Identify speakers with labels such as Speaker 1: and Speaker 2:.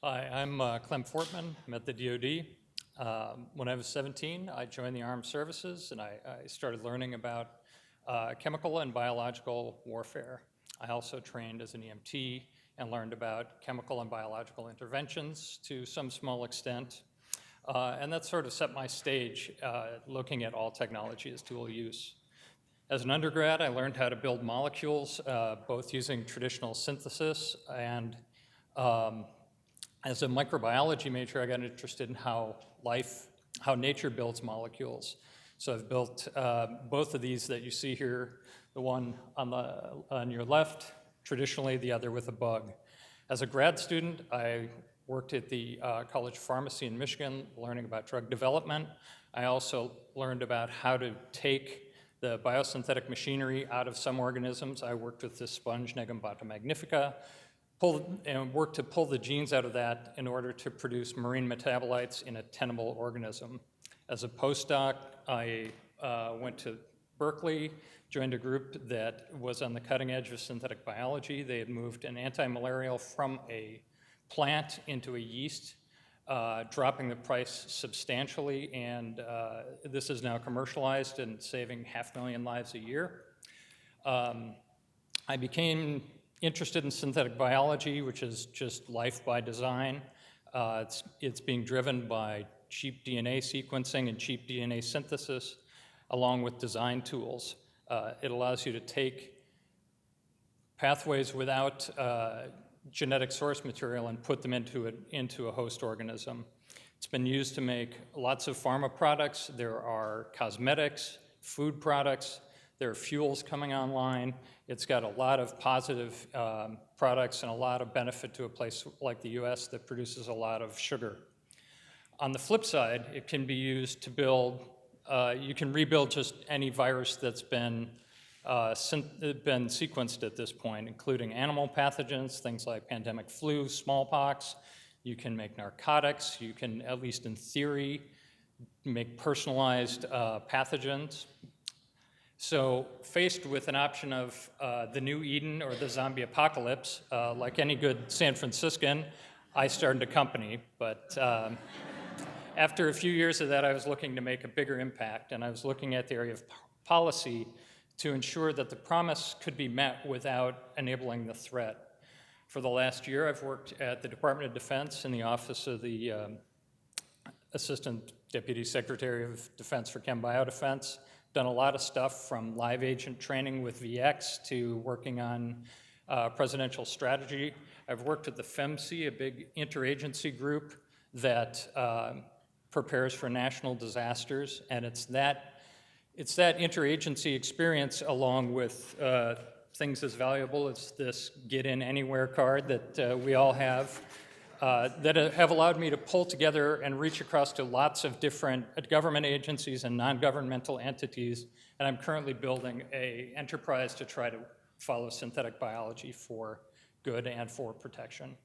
Speaker 1: Hi, I'm Clem Fortman. I'm at the DoD. When I was 17, I joined the Armed Services and I started learning about chemical and biological warfare. I also trained as an EMT and learned about chemical and biological interventions to some small extent. And that sort of set my stage looking at all technology as dual use. As an undergrad, I learned how to build molecules, both using traditional synthesis and as a microbiology major, I got interested in how nature builds molecules. So I've built both of these that you see here, the one on your left, traditionally, the other with a bug. As a grad student, I worked at the College of Pharmacy in Michigan, learning about drug development. I also learned about how to take the biosynthetic machinery out of some organisms. I worked with this sponge, Negambata magnifica, and worked to pull the genes out of that in order to produce marine metabolites in a tenable organism. As a postdoc, I went to Berkeley, joined a group that was on the cutting edge of synthetic biology. They had moved an anti-malarial from a plant into a yeast, dropping the price substantially, and this is now commercialized and saving 500,000 lives a year. I became interested in synthetic biology, which is just life by design. It's being driven by cheap DNA sequencing and cheap DNA synthesis, along with design tools. It allows you to take pathways without genetic source material and put them into a host organism. It's been used to make lots of pharma products. There are cosmetics, food products. There are fuels coming online. It's got a lot of positive products and a lot of benefit to a place like the US that produces a lot of sugar. On the flip side, it can be used to build, you can rebuild just any virus that's been sequenced at this point, including animal pathogens, things like pandemic flu, smallpox. You can make narcotics. You can, at least in theory, make personalized pathogens. So faced with an option of the new Eden or the zombie apocalypse, like any good San Franciscan, I started a company. But after a few years of that, I was looking to make a bigger impact, and I was looking at the area of policy to ensure that the promise could be met without enabling the threat. For the last year, I've worked at the Department of Defense in the Office of the Assistant Deputy Secretary of Defense for Chem Biodefense. Done a lot of stuff from live agent training with VX to working on presidential strategy. I've worked at the FEMC, a big interagency group that prepares for national disasters, and it's that interagency experience along with things as valuable as this Get In Anywhere card that we all have that have allowed me to pull together and reach across to lots of different government agencies and non-governmental entities, and I'm currently building an enterprise to try to follow synthetic biology for good and for protection.